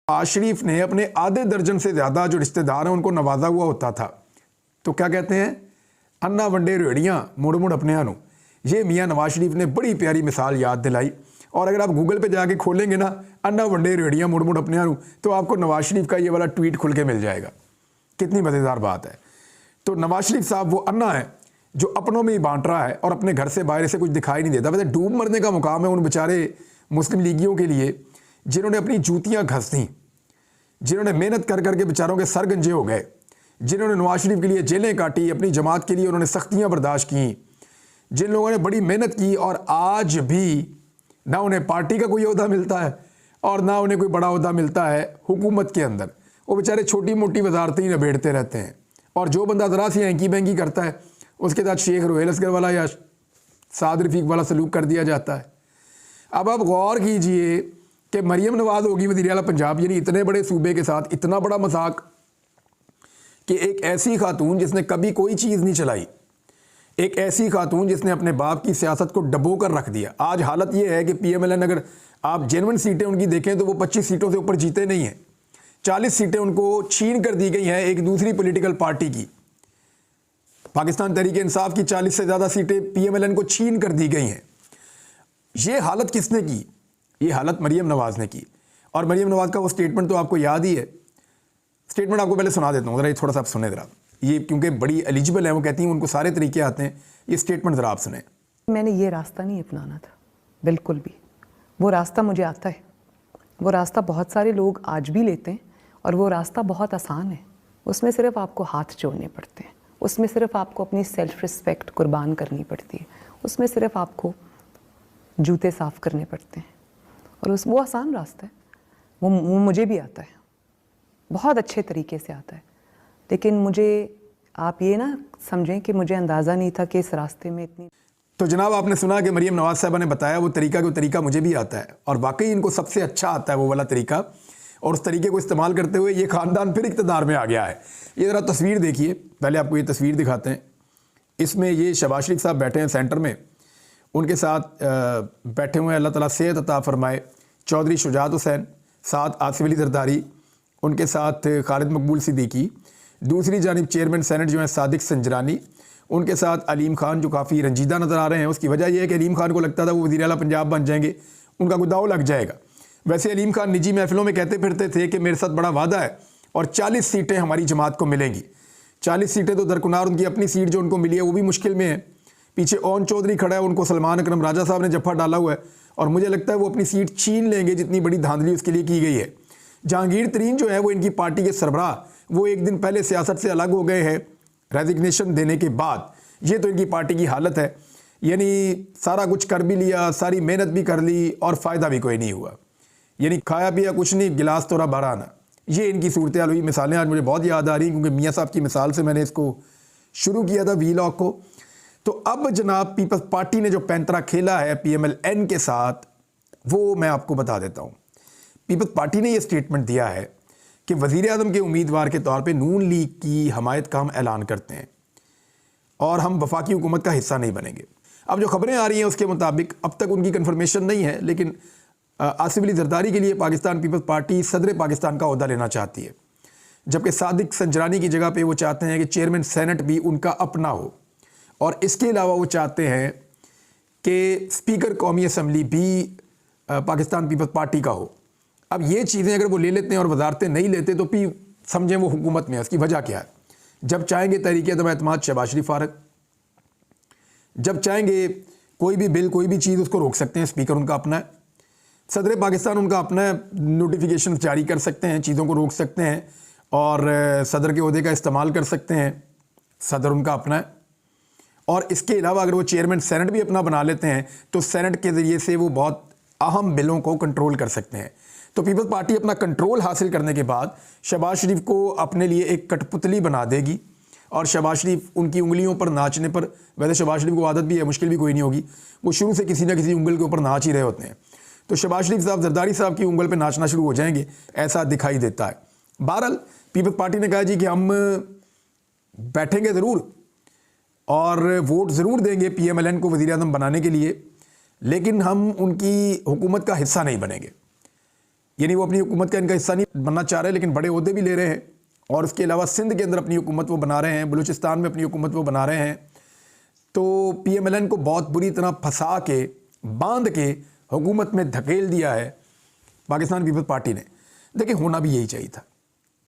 नवाज शरीफ ने अपने आधे दर्जन से ज़्यादा जो रिश्तेदार हैं उनको नवाजा हुआ होता था, तो क्या कहते हैं, अन्ना वंडे रेड़ियाँ मुड़ मुड़ अपने आनू। ये मियाँ नवाज शरीफ ने बड़ी प्यारी मिसाल याद दिलाई। और अगर आप गूगल पे जाके खोलेंगे ना अन्ना वंडे रेड़ियाँ मुड़ मुड़ अपने आनू, तो आपको नवाज शरीफ का ये वाला ट्वीट खुल के मिल जाएगा। कितनी मज़ेदार बात है। तो नवाज शरीफ साहब वो अन्ना है जो अपनों में ही बांट रहा है और अपने घर से बाहर से कुछ दिखाई नहीं देता। वैसे डूब मरने का मुकाम है उन बेचारे मुस्लिम लीगियों के लिए जिन्होंने अपनी जूतियाँ घस दी, जिन्होंने मेहनत कर करके बेचारों के सर गंजे हो गए, जिन्होंने नवाज शरीफ के लिए जेलें काटी, अपनी जमात के लिए उन्होंने सख्तियाँ बर्दाश्त की, जिन लोगों ने बड़ी मेहनत की और आज भी ना उन्हें पार्टी का कोई ओहदा मिलता है और ना उन्हें कोई बड़ा ओहदा मिलता है हुकूमत के अंदर। वो बेचारे छोटी मोटी वजारतें ही निबेड़ते रहते हैं। और जो बंदा ज़रा सी हैंकी बैंकी करता है उसके साथ शेख रोहेल असगर वाला या साद रफीक वाला सलूक कर दिया जाता है। अब आप गौर कीजिए कि मरियम नवाज होगी वज़ीर आला पंजाब, यानी इतने बड़े सूबे के साथ इतना बड़ा मजाक कि एक ऐसी खातून जिसने कभी कोई चीज़ नहीं चलाई, एक ऐसी खातून जिसने अपने बाप की सियासत को डबो कर रख दिया। आज हालत ये है कि PMLN अगर आप जेन्युइन सीटें उनकी देखें तो वो 25 सीटों से ऊपर जीते नहीं हैं। 40 सीटें उनको छीन कर दी गई हैं एक दूसरी पॉलिटिकल पार्टी की। पाकिस्तान तहरीक इंसाफ की 40 से ज़्यादा सीटें PMLN को छीन कर दी गई हैं। ये हालत किसने की? ये हालत मरियम नवाज़ ने की। और मरियम नवाज़ का वो स्टेटमेंट तो आपको याद ही है। स्टेटमेंट आपको पहले सुना देता हूँ, ज़रा थोड़ा सा आप सुने ज़रा। ये क्योंकि बड़ी एलिजिबल है, वो कहती हैं उनको सारे तरीके आते हैं। ये स्टेटमेंट ज़रा आप सुने। मैंने ये रास्ता नहीं अपनाना था बिल्कुल भी। वो रास्ता मुझे आता है, वो रास्ता बहुत सारे लोग आज भी लेते हैं और वो रास्ता बहुत आसान है। उसमें सिर्फ आपको हाथ जोड़ने पड़ते हैं, उसमें सिर्फ आपको अपनी सेल्फ रिस्पेक्ट कुर्बान करनी पड़ती है, उसमें सिर्फ आपको जूते साफ़ करने पड़ते हैं और वो आसान रास्ता है। वो मुझे भी आता है, बहुत अच्छे तरीके से आता है। लेकिन मुझे आप ये ना समझें कि मुझे अंदाज़ा नहीं था कि इस रास्ते में इतनी। तो जनाब आपने सुना कि मरियम नवाज़ साहबा ने बताया वो तरीका मुझे भी आता है और वाकई इनको सबसे अच्छा आता है वो वाला तरीका। और उस तरीके को इस्तेमाल करते हुए ये ख़ानदान फिर इक़्तिदार में आ गया है। ये ज़रा तस्वीर देखिए, पहले आपको ये तस्वीर दिखाते हैं। इसमें ये शहबाज शरीफ साहब बैठे हैं सेंटर में, उनके साथ बैठे हुए हैं अल्लाह ताला सेहत अता फरमाए चौधरी शुजात हुसैन, साथ आसिफ अली जरदारी, उनके साथ खालिद मकबूल सिद्दीकी, दूसरी जानिब चेयरमैन सेनेट जो है सादिक संजरानी, उनके साथ अलीम खान जो काफ़ी रंजीदा नज़र आ रहे हैं। उसकी वजह यह है कि अलीम खान को लगता था वो वज़ीर आला पंजाब बन जाएंगे, उनका कोई दाव लग जाएगा। वैसे अलीम खान निजी महफिलों में कहते फिरते थे कि मेरे साथ बड़ा वादा है और 40 सीटें हमारी जमात को मिलेंगी। 40 सीटें तो दरकुनार, उनकी अपनी सीट जो उनको मिली है वो भी मुश्किल में है। पीछे ओन चौधरी खड़ा है, उनको सलमान अकरम राजा साहब ने जफ्फा डाला हुआ है और मुझे लगता है वो अपनी सीट छीन लेंगे, जितनी बड़ी धांधली उसके लिए की गई है। जहांगीर तरीन जो है वो इनकी पार्टी के सरबराह, वो एक दिन पहले सियासत से अलग हो गए हैं रेजिग्नेशन देने के बाद। ये तो इनकी पार्टी की हालत है, यानी सारा कुछ कर भी लिया, सारी मेहनत भी कर ली और फ़ायदा भी कोई नहीं हुआ, यानी खाया पिया कुछ नहीं, गिलास तोड़ा बारह आना। ये इनकी सूरत हाल हुई। मिसालें आज मुझे बहुत याद आ रही क्योंकि मियाँ साहब की मिसाल से मैंने इसको शुरू किया था वीलॉग को। तो अब जनाब पीपल्स पार्टी ने जो पैंतरा खेला है PMLN के साथ, वो मैं आपको बता देता हूँ। पीपल्स पार्टी ने ये स्टेटमेंट दिया है कि वज़ीर आज़म के उम्मीदवार के तौर पे नून लीग की हमायत का हम ऐलान करते हैं और हम वफाकी हुकूमत का हिस्सा नहीं बनेंगे। अब जो खबरें आ रही हैं उसके मुताबिक अब तक उनकी कन्फर्मेशन नहीं है, लेकिन आसिफ अली जरदारी के लिए पाकिस्तान पीपल्स पार्टी सदर पाकिस्तान का ओहदा लेना चाहती है, जबकि सादिक संजरानी की जगह पे वो चाहते हैं कि चेयरमैन सेनेट भी उनका अपना हो। और इसके अलावा वो चाहते हैं कि स्पीकर कौमी असम्बली भी पाकिस्तान पीपल्स पार्टी का हो। अब ये चीज़ें अगर वो ले लेते हैं और वजारतें नहीं लेते तो भी समझें वो हुकूमत में है। उसकी वजह क्या है? जब चाहेंगे तहरीक अदम एतमाद शहबाज शरीफ फारग, जब चाहेंगे कोई भी बिल कोई भी चीज़ उसको रोक सकते हैं, स्पीकर उनका अपना है, सदर पाकिस्तान उनका अपना है, नोटिफिकेशन जारी कर सकते हैं, चीज़ों को रोक सकते हैं और सदर के ओहदे का इस्तेमाल कर सकते हैं, सदर उनका अपना है। और इसके अलावा अगर वो चेयरमैन सेनेट भी अपना बना लेते हैं तो सेनेट के ज़रिए से वो बहुत अहम बिलों को कंट्रोल कर सकते हैं। तो पीपल्स पार्टी अपना कंट्रोल हासिल करने के बाद शहबाज शरीफ को अपने लिए एक कठपुतली बना देगी और शहबाज शरीफ उनकी उंगलियों पर नाचने पर, वैसे शहबाज शरीफ को आदत भी है, मुश्किल भी कोई नहीं होगी, वो शुरू से किसी ना किसी उंगल के ऊपर नाच ही रहे होते हैं। तो शहबाज शरीफ साहब जरदारी साहब की उंगल पर नाचना शुरू हो जाएंगे, ऐसा दिखाई देता है। बहरहाल पीपल्स पार्टी ने कहा जी कि हम बैठेंगे ज़रूर और वोट ज़रूर देंगे PMLN को वज़ीर आज़म बनाने के लिए, लेकिन हम उनकी हुकूमत का हिस्सा नहीं बनेंगे। यानी वो अपनी हुकूमत का इनका हिस्सा नहीं बनना चाह रहे, लेकिन बड़े ओहदे भी ले रहे हैं। और उसके अलावा सिंध के अंदर अपनी हुकूमत वो बना रहे हैं, बलूचिस्तान में अपनी हुकूमत वो बना रहे हैं। तो PMLN को बहुत बुरी तरह फंसा के, बांध के हुकूमत में धकेल दिया है पाकिस्तान पीपल्स पार्टी ने। देखिए, होना भी यही चाहिए था।